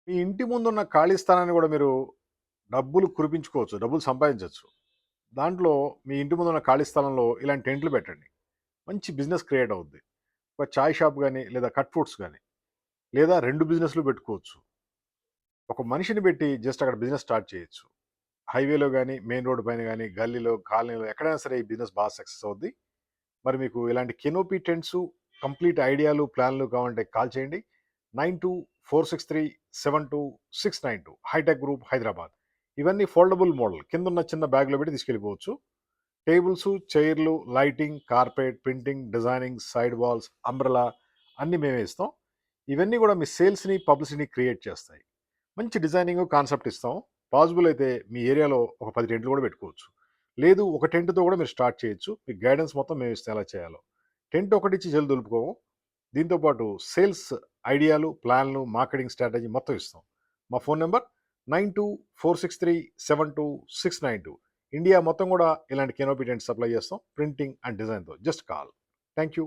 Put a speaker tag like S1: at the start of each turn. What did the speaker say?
S1: మీ ఇంటి ముందున్న ఖాళీ స్థలాన్ని గూడా మీరు డబ్బులు కురిపించుకోవచ్చు. డబ్బులు సంపాదించొచ్చు. దాంట్లో మీ ఇంటి ముందున్న ఖాళీ స్థలంలో ఇలాంటి టెంట్లు పెట్టండి. మంచి బిజినెస్ క్రియేట్ అవుద్ది. ఒక చాయ్ షాప్ గాని, లేదా కట్ ఫ్రూట్స్ గాని, లేదా 2 బిజినెస్‌లు పెట్టుకోవచ్చు. ఒక మనిషిని పెట్టి జస్ట్ అక్కడ బిజినెస్ స్టార్ట్ చేయొచ్చు. హైవేలో గాని, మెయిన్ రోడ్ పైన గాని, గల్లీలో, కాలనీలో ఎక్కడైనా సరే ఈ బిజినెస్ బాగా సక్సెస్ అవుద్ది. మరి మీకు ఇలాంటి కెనోపీ టెంట్సు, కంప్లీట్ ఐడియాలు, ప్లాన్‌లు కావాలంటే కాల్ చేయండి. 9246372692 హైటెక్ గ్రూప్ హైదరాబాద్. ఇవన్నీ ఫోల్డబుల్ మోడల్. కిందున్న చిన్న బ్యాగ్‌లో పెట్టి తీసుకెళ్ళిపోవచ్చు. టేబుల్సు, చైర్లు, lighting, carpet, printing, designing, side walls, umbrella అన్నీ మేమే ఇస్తాం. ఇవన్నీ గూడా మీ సేల్స్‌ని, పబ్లిసిటీని క్రియేట్ చేస్తాయి. మంచి డిజైనింగు, కాన్సెప్ట్ ఇస్తాం. పాజిబుల్ అయితే మీ ఏరియాలో ఒక 10 టెంట్లు గూడా పెట్టుకోవచ్చు. లేదు ఒక టెంట్‌తో గూడా మీరు స్టార్ట్ చేయొచ్చు. మీకు గైడెన్స్ మొత్తం మేమిస్తాం ఎలా చేయాలో. టెంట్ ఒకటిచ్చి చేతులు దులుపుకోము. దీంతో పాటు సేల్స్ ఐడియాలు, ప్లాన్‌లు, మార్కెటింగ్ స్ట్రాటజీ మొత్తం ఇస్తాం. మా ఫోన్ నంబర్ 9246372692. ఇండియా మొత్తం గూడా ఇలాంటి కెనోపీ టెంట్స్ సప్లై చేస్తాం. ప్రింటింగ్ అండ్ డిజైన్‌తో. Just call. Thank you.